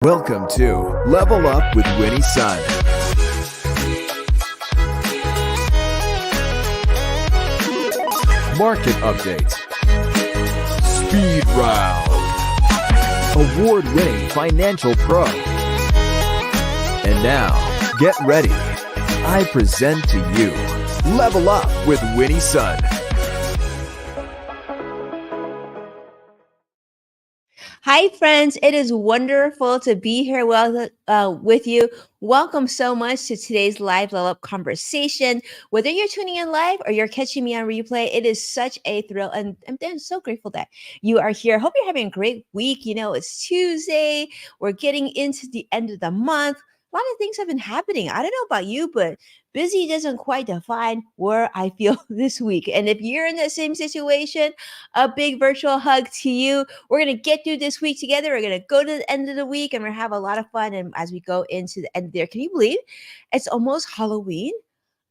Welcome to Level Up with Winnie Sun. Market update. Speed round. Award-winning financial pro. And now, get ready. I present to you Level Up with Winnie Sun. Hi, friends. It is wonderful to be here with you. Welcome so much to today's live level up conversation. Whether you're tuning in live or you're catching me on replay, it is such a thrill. And I'm so grateful that you are here. Hope you're having a great week. You know, it's Tuesday. We're getting into the end of the month. A lot of things have been happening. I don't know about you, but busy doesn't quite define where I feel this week. And if you're in the same situation, a big virtual hug to you. We're going to get through this week together. We're going to go to the end of the week and we're going to have a lot of fun. And as we go into the end there, can you believe it's almost Halloween?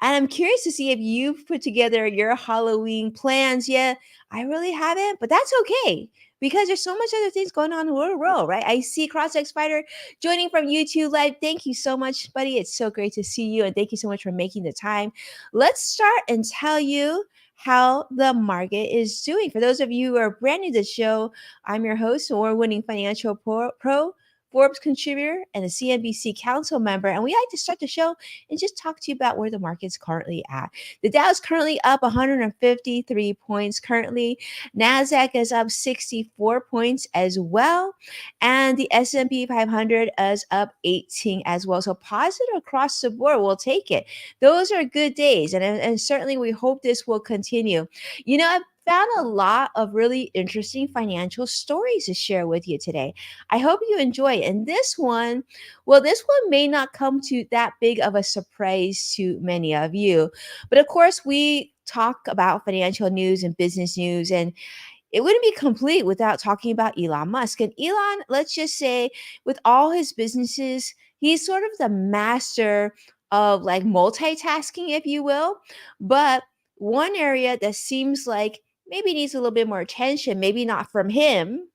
And I'm curious to see if you've put together your Halloween plans yet. I really haven't, but that's okay because there's so much other things going on in the world, right? I see CrossX Fighter joining from YouTube Live. Thank you so much, buddy. It's so great to see you. And thank you so much for making the time. Let's start and tell you how the market is doing. For those of you who are brand new to the show, I'm your host, award-winning financial pro, Forbes contributor, and a CNBC council member. And we like to start the show and just talk to you about where the market's currently at. The Dow is currently up 153 points currently. NASDAQ is up 64 points as well. And the S&P 500 is up 18 as well. So positive across the board. We'll take it. Those are good days. And certainly we hope this will continue. You know, I've found a lot of really interesting financial stories to share with you today. I hope you enjoy it. And this one may not come to that big of a surprise to many of you. But of course, we talk about financial news and business news, and it wouldn't be complete without talking about Elon Musk. And Elon, let's just say, with all his businesses, he's sort of the master of like multitasking, if you will. But one area that seems like maybe needs a little bit more attention, maybe not from him,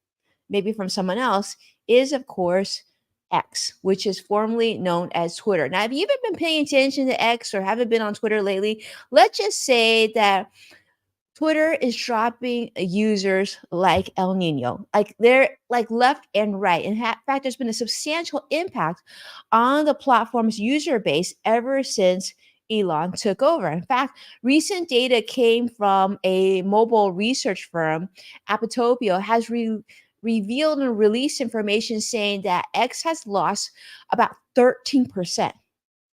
maybe from someone else, is of course X, which is formerly known as Twitter. Now, if you haven't been paying attention to X or haven't been on Twitter lately, let's just say that Twitter is dropping users like El Nino, like they're like left and right. In fact, there's been a substantial impact on the platform's user base ever since Elon took over. In fact, recent data came from a mobile research firm, Apatopio, has revealed and released information saying that X has lost about 13%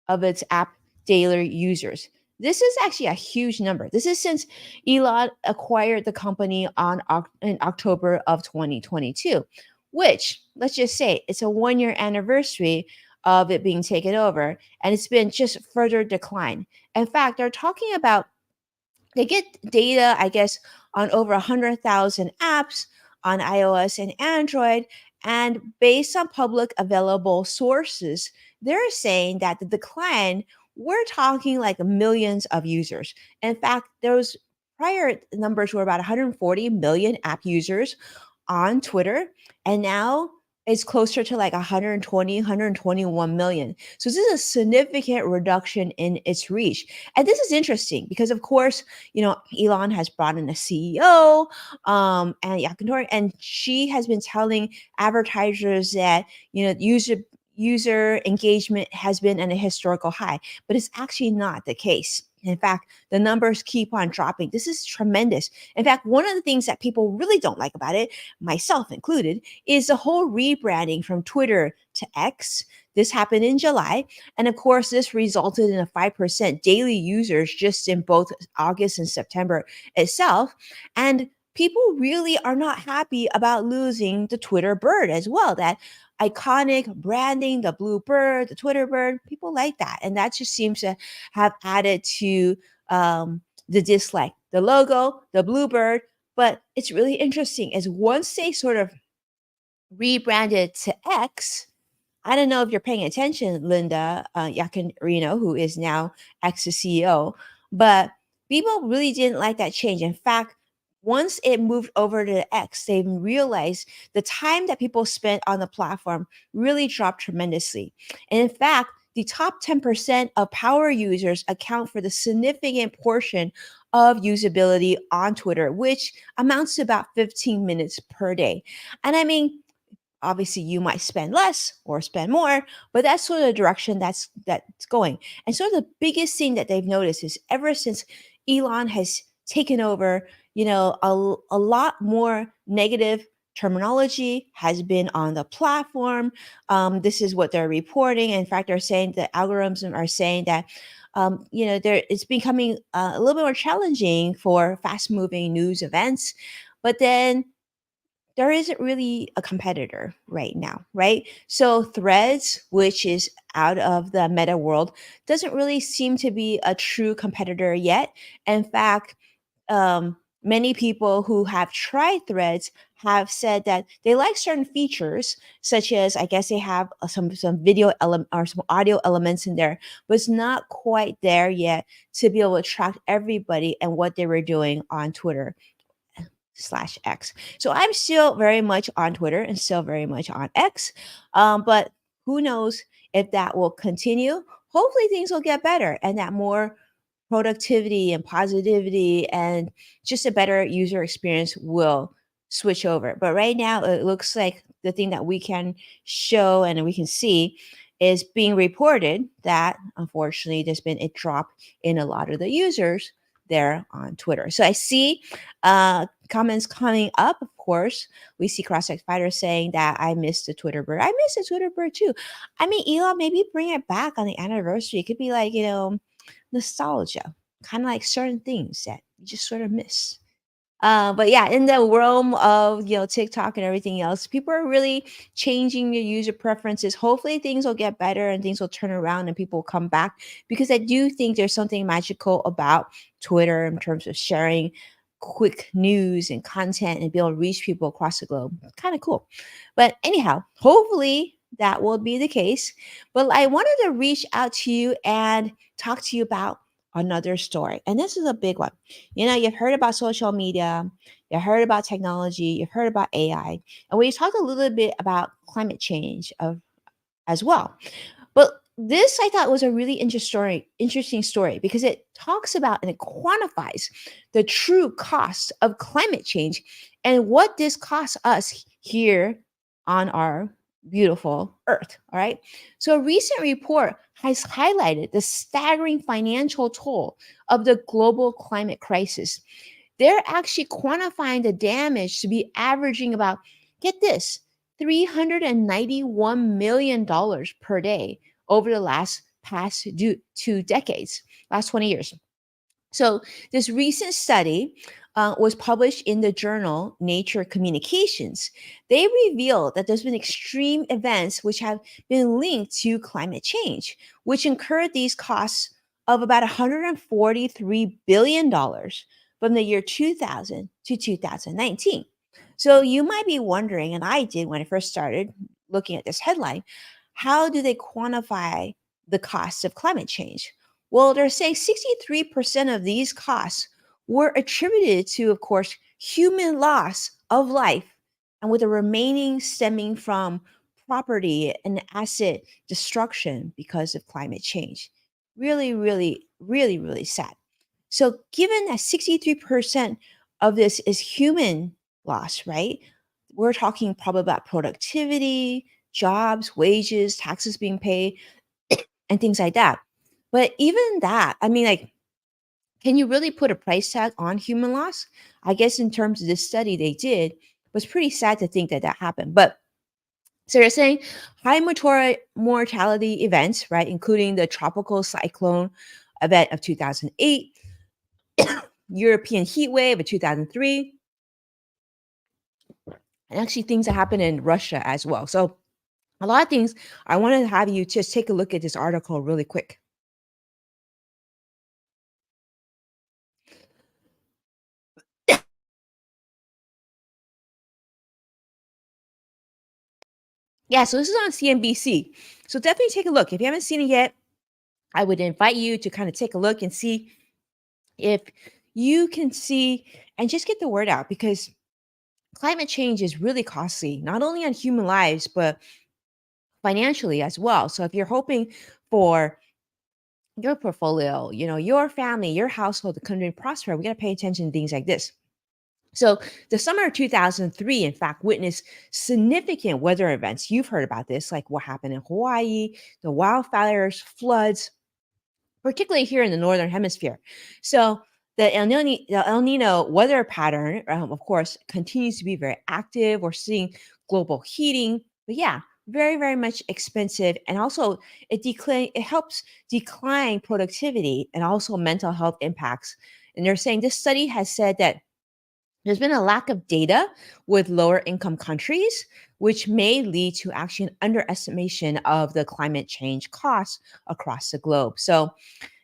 of its app daily users. This is actually a huge number. This is since Elon acquired the company in October of 2022, which, let's just say, it's a 1 year anniversary of it being taken over, and it's been just further decline. In fact, they're talking about they get data, I guess, on over 100,000 apps on iOS and Android. And based on public available sources, they're saying that the decline, we're talking like millions of users. In fact, those prior numbers were about 140 million app users on Twitter. And now it's closer to like 120, 121 million. So this is a significant reduction in its reach. And this is interesting because, of course, you know, Elon has brought in a CEO, and Yakanori, and she has been telling advertisers that, you know, user engagement has been at a historical high, but it's actually not the case. In fact, the numbers keep on dropping. This is tremendous. In fact, one of the things that people really don't like about it, myself included, is the whole rebranding from Twitter to X. This happened in July. And of course, this resulted in a 5% daily users just in both August and September itself. And people really are not happy about losing the Twitter bird as well. That iconic branding, the blue bird, the Twitter bird, people like that. And that just seems to have added to the dislike. The logo, the blue bird. But it's really interesting is once they sort of rebranded to X, I don't know if you're paying attention, Linda Yacarino, who is now X's CEO, but people really didn't like that change. In fact, once it moved over to X, they realized the time that people spent on the platform really dropped tremendously. And in fact, the top 10% of power users account for the significant portion of usability on Twitter, which amounts to about 15 minutes per day. And I mean, obviously you might spend less or spend more, but that's sort of the direction that's going. And so the biggest thing that they've noticed is ever since Elon has taken over, a lot more negative terminology has been on the platform. This is what they're reporting. In fact, they're saying the algorithms are saying that it's becoming a little bit more challenging for fast moving news events. But then there isn't really a competitor right now, right? So Threads, which is out of the meta world, doesn't really seem to be a true competitor yet. In fact, many people who have tried Threads have said that they like certain features, such as I guess they have some video element or some audio elements in there, but it's not quite there yet to be able to track everybody and what they were doing on Twitter slash X. So I'm still very much on Twitter and still very much on X. But who knows if that will continue? Hopefully things will get better and that more productivity and positivity and just a better user experience will switch over. But right now, it looks like the thing that we can show and we can see is being reported that unfortunately there's been a drop in a lot of the users there on Twitter. So I see comments coming up, of course. We see CrossFit Fighter saying that I missed the Twitter bird. I missed the Twitter bird too. I mean, Elon, maybe bring it back on the anniversary. It could be like, nostalgia, kind of like certain things that you just sort of miss. But yeah, in the realm of TikTok and everything else, people are really changing their user preferences. Hopefully, things will get better and things will turn around and people will come back because I do think there's something magical about Twitter in terms of sharing quick news and content and be able to reach people across the globe. Kind of cool. But anyhow, hopefully that will be the case. But I wanted to reach out to you and talk to you about another story. And this is a big one. You've heard about social media, you've heard about technology, you've heard about AI, and we talked a little bit about climate change as well. But this I thought was a really interesting story because it talks about and it quantifies the true cost of climate change and what this costs us here on our beautiful earth. All right. So a recent report has highlighted the staggering financial toll of the global climate crisis. They're actually quantifying the damage to be averaging about, get this, $391 million per day over the past 2 decades, last 20 years. So, this recent study was published in the journal Nature Communications. They revealed that there's been extreme events which have been linked to climate change, which incurred these costs of about $143 billion from the year 2000 to 2019. So, you might be wondering, and I did when I first started looking at this headline, how do they quantify the cost of climate change? Well, they're saying 63% of these costs were attributed to, of course, human loss of life, and with the remaining stemming from property and asset destruction because of climate change. Really, really, really, really sad. So, given that 63% of this is human loss, right? We're talking probably about productivity, jobs, wages, taxes being paid, and things like that. But even that, I mean, like, can you really put a price tag on human loss? I guess in terms of this study they did, it was pretty sad to think that that happened. But so they're saying high mortality events, right, including the tropical cyclone event of 2008, European heat wave of 2003, and actually things that happened in Russia as well. So a lot of things. I want to have you just take a look at this article really quick. Yeah, so this is on CNBC. So definitely take a look. If you haven't seen it yet, I would invite you to kind of take a look and see if you can see and just get the word out because climate change is really costly, not only on human lives, but financially as well. So if you're hoping for your portfolio, your family, your household to continue to prosper, we got to pay attention to things like this. So, the summer of 2003, in fact, witnessed significant weather events. You've heard about this, like what happened in Hawaii, the wildfires, floods, particularly here in the northern hemisphere. So, the El Nino weather pattern, of course, continues to be very active. We're seeing global heating, but yeah, very, very much expensive, and also it helps decline productivity and also mental health impacts. And they're saying this study has said that there's been a lack of data with lower income countries, which may lead to actually an underestimation of the climate change costs across the globe. So,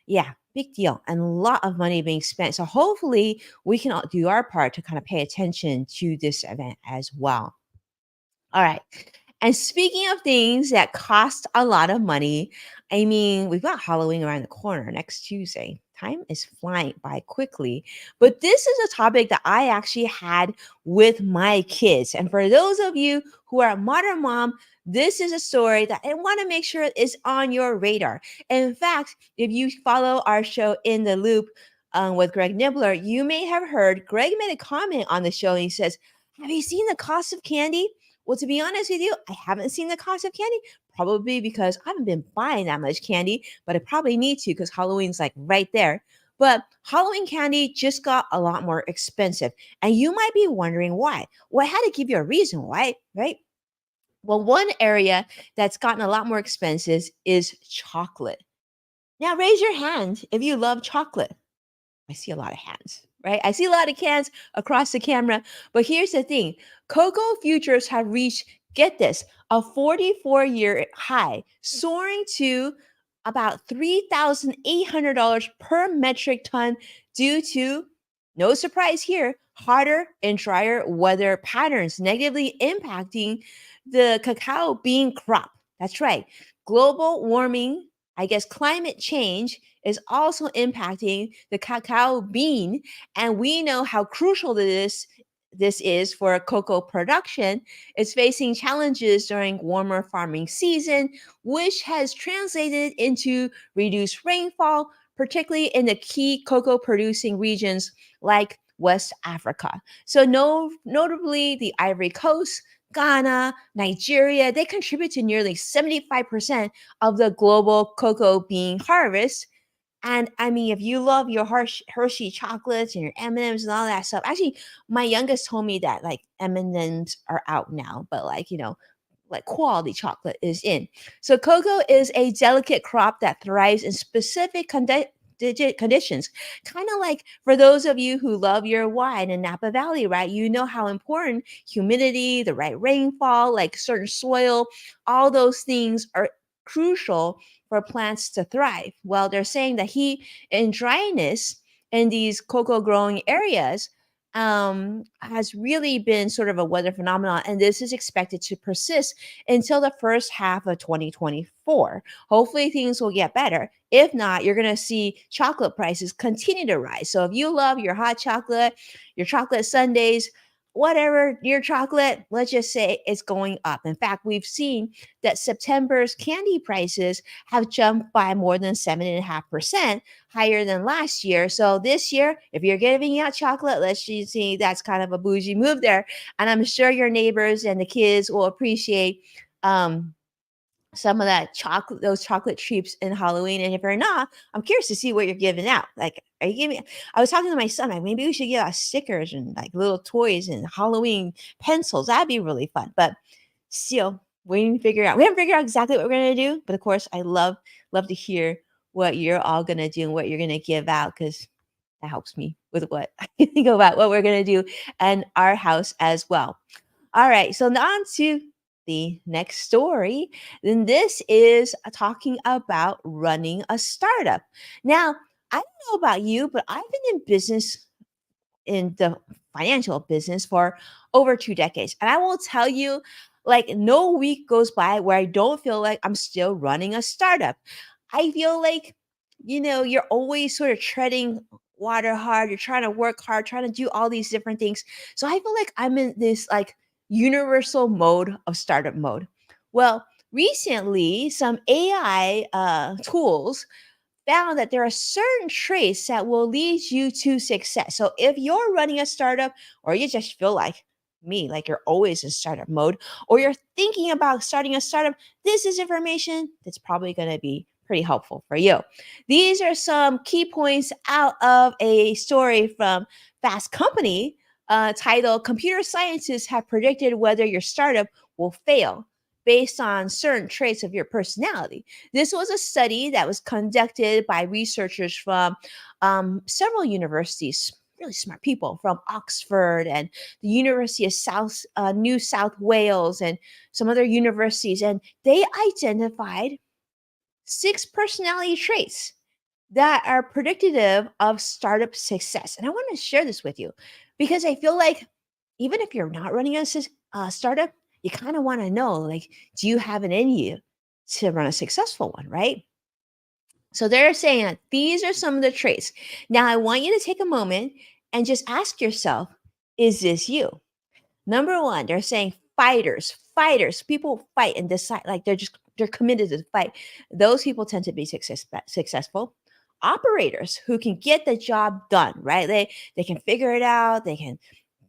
yeah, big deal and a lot of money being spent. So, hopefully, we can all do our part to kind of pay attention to this event as well. All right. And speaking of things that cost a lot of money, I mean, we've got Halloween around the corner next Tuesday. Time is flying by quickly. But this is a topic that I actually had with my kids. And for those of you who are a modern mom, this is a story that I want to make sure is on your radar. In fact, if you follow our show In the Loop with Greg Nibbler, you may have heard Greg made a comment on the show and he says, "Have you seen the cost of candy?" Well, to be honest with you, I haven't seen the cost of candy, probably because I haven't been buying that much candy, but I probably need to because Halloween's like right there. But Halloween candy just got a lot more expensive. And you might be wondering why. Well, I had to give you a reason why, right? Well, one area that's gotten a lot more expensive is chocolate. Now, raise your hand if you love chocolate. I see a lot of hands, right? I see a lot of cans across the camera. But here's the thing, cocoa futures have reached, get this, a 44-year high, soaring to about $3,800 per metric ton due to, no surprise here, hotter and drier weather patterns negatively impacting the cacao bean crop. That's right. Global warming, I guess climate change is also impacting the cacao bean. And we know how crucial this is for cocoa production. It's facing challenges during warmer farming season, which has translated into reduced rainfall, particularly in the key cocoa producing regions like West Africa. So notably the Ivory Coast, Ghana, Nigeria, they contribute to nearly 75% of the global cocoa bean harvest. And I mean, if you love your Hershey chocolates and your M&Ms and all that stuff, actually, my youngest told me that like M&Ms are out now, but like quality chocolate is in. So cocoa is a delicate crop that thrives in specific conditions. Kind of like for those of you who love your wine in Napa Valley, right? You know how important humidity, the right rainfall, like certain soil, all those things are crucial for plants to thrive. Well, they're saying that heat and dryness in these cocoa growing areas has really been sort of a weather phenomenon, and this is expected to persist until the first half of 2024. Hopefully, things will get better. If not, you're going to see chocolate prices continue to rise. So, if you love your hot chocolate, your chocolate sundaes, whatever your chocolate, let's just say it's going up. In fact, we've seen that September's candy prices have jumped by more than 7.5% higher than last year. So this year, if you're giving out chocolate, let's just see that's kind of a bougie move there. And I'm sure your neighbors and the kids will appreciate um, some of that chocolate, those chocolate treats in Halloween. And if you're not, I'm curious to see what you're giving out. Like, are you giving? I was talking to my son, like maybe we should give out stickers and like little toys and Halloween pencils. That'd be really fun. But still waiting to figure out. We haven't figured out exactly what we're gonna do, but of course, I love to hear what you're all gonna do and what you're gonna give out because that helps me with what I think about what we're gonna do and our house as well. All right, so now on to the next story. Then this is talking about running a startup. Now, I don't know about you, but I've been in business in the financial business for over 2 decades. And I will tell you, like, no week goes by where I don't feel like I'm still running a startup. I feel like, you're always sort of treading water hard, you're trying to work hard, trying to do all these different things. So I feel like I'm in this like universal mode of startup mode. Well, recently, some AI tools found that there are certain traits that will lead you to success. So if you're running a startup or you just feel like me, like you're always in startup mode, or you're thinking about starting a startup, this is information that's probably going to be pretty helpful for you. These are some key points out of a story from Fast Company titled Computer Scientists Have Predicted Whether Your Startup Will Fail based on certain traits of your personality. This was a study that was conducted by researchers from several universities, really smart people from Oxford and the University of New South Wales and some other universities. And they identified 6 personality traits that are predictive of startup success. And I want to share this with you because I feel like even if you're not running a startup, you kind of want to know like, do you have it in you to run a successful one, right? So they're saying that these are some of the traits. Now, I want you to take a moment and just ask yourself, is this you? Number one, they're saying fighters, people fight and decide like they're committed to fight. Those people tend to be successful. Operators who can get the job done, right? They can figure it out, they can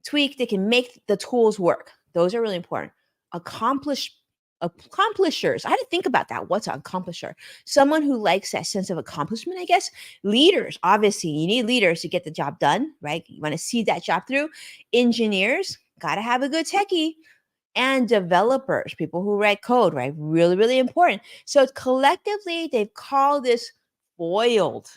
tweak, they can make the tools work. Those are really important. Accomplished accomplishers. I had to think about that. What's an accomplisher? Someone who likes that sense of accomplishment, I guess. Leaders, obviously, you need leaders to get the job done, right? You want to see that job through. Engineers, got to have a good techie. And developers, people who write code, right? Really, really important. So collectively, they've called this foiled.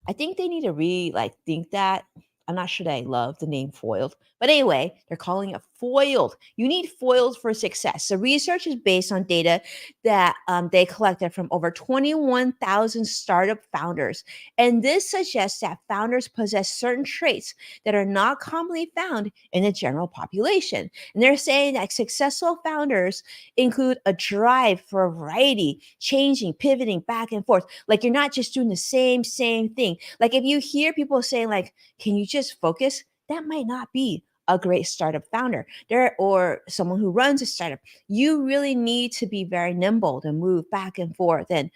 I think they need to like think that. I'm not sure that I love the name foiled. But anyway, they're calling it foiled. You need foiled for success. So research is based on data that they collected from over 21,000 startup founders. And this suggests that founders possess certain traits that are not commonly found in the general population. And they're saying that successful founders include a drive for variety, changing, pivoting back and forth. Like you're not just doing the same thing. Like if you hear people saying like, can you just focus? That might not be a great startup founder there or someone who runs a startup. You really need to be very nimble to move back and forth. And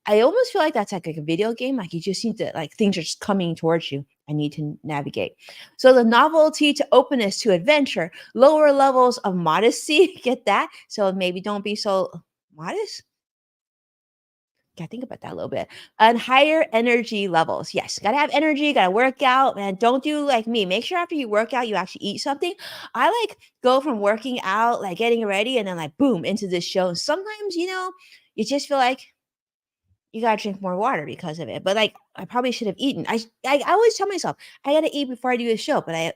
I almost feel like that's like a video game. Like you just need to like things are just coming towards you. I need to navigate. So the novelty to openness to adventure, lower levels of modesty. Get that? So maybe don't be so modest. Gotta think about that a little bit. And higher energy levels. Yes, gotta have energy, gotta work out, and don't do like me. Make sure after you work out, you actually eat something. I like go from working out, like getting ready, and then like boom into this show. And sometimes, you just feel like you gotta drink more water because of it. But like I probably should have eaten. I always tell myself I gotta eat before I do the show, but I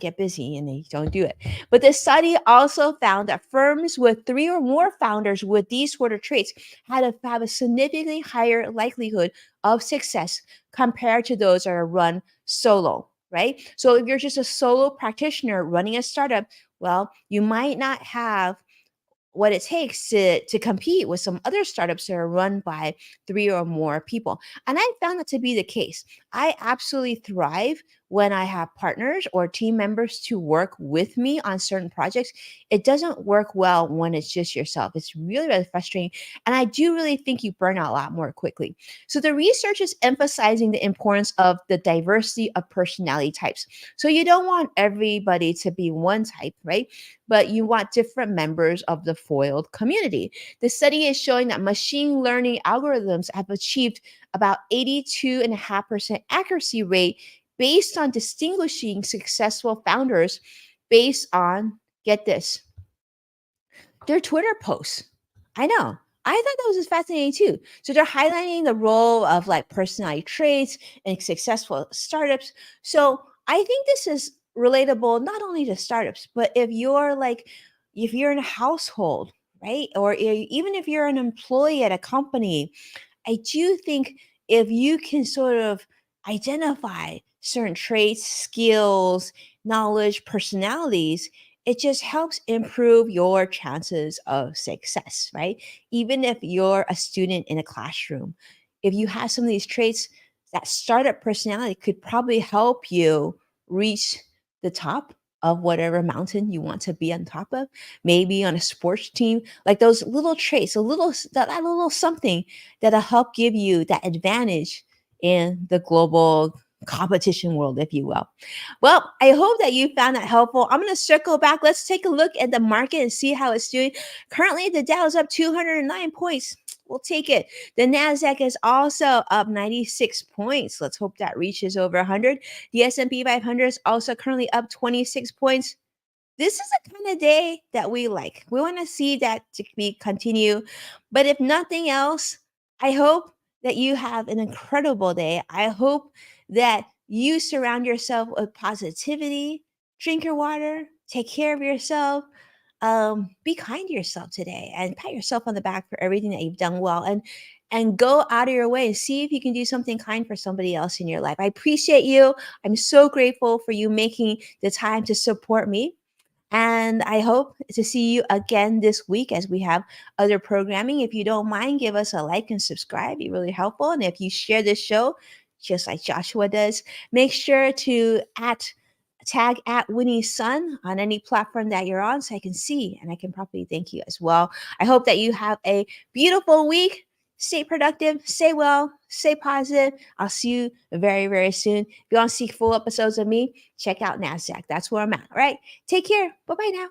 get busy and they don't do it. But the study also found that firms with 3 or more founders with these sort of traits had to have a significantly higher likelihood of success compared to those that are run solo, right? So if you're just a solo practitioner running a startup, well, you might not have what it takes to compete with some other startups that are run by 3 or more people. And I found that to be the case. I absolutely thrive when I have partners or team members to work with me on certain projects. It doesn't work well when it's just yourself. It's really, really frustrating. And I do really think you burn out a lot more quickly. So the research is emphasizing the importance of the diversity of personality types. So you don't want everybody to be one type, right? But you want different members of the foiled community. The study is showing that machine learning algorithms have achieved about 82.5% accuracy rate based on distinguishing successful founders based on, get this, their Twitter posts. I know. I thought that was just fascinating too. So they're highlighting the role of like personality traits and successful startups. So I think this is relatable not only to startups, but if you're in a household, right? Or even if you're an employee at a company, I do think if you can sort of identify certain traits, skills, knowledge, personalities, it just helps improve your chances of success, right? Even if you're a student in a classroom, if you have some of these traits, that startup personality could probably help you reach the top of whatever mountain you want to be on top of. Maybe on a sports team, like those little traits, that little something that'll help give you that advantage in the global competition world, if you will. Well, I hope that you found that helpful. I'm going to circle back. Let's take a look at the market and see how it's doing. Currently, the Dow is up 209 points. We'll take it. The Nasdaq is also up 96 points. Let's hope that reaches over 100. The S&P 500 is also currently up 26 points. This is the kind of day that we like. We want to see that to be continue. But if nothing else, I hope that you have an incredible day. I hope that you surround yourself with positivity, drink your water, take care of yourself, be kind to yourself today and pat yourself on the back for everything that you've done well, and go out of your way and see if you can do something kind for somebody else in your life. I appreciate you. I'm so grateful for you making the time to support me. And I hope to see you again this week as we have other programming. If you don't mind, give us a like and subscribe. Be really helpful. And if you share this show, just like Joshua does, make sure to tag at Winnie's Son on any platform that you're on so I can see and I can properly thank you as well. I hope that you have a beautiful week. Stay productive, stay well, stay positive. I'll see you very, very soon. If you want to see full episodes of me, check out NASDAQ. That's where I'm at. All right. Take care. Bye bye now.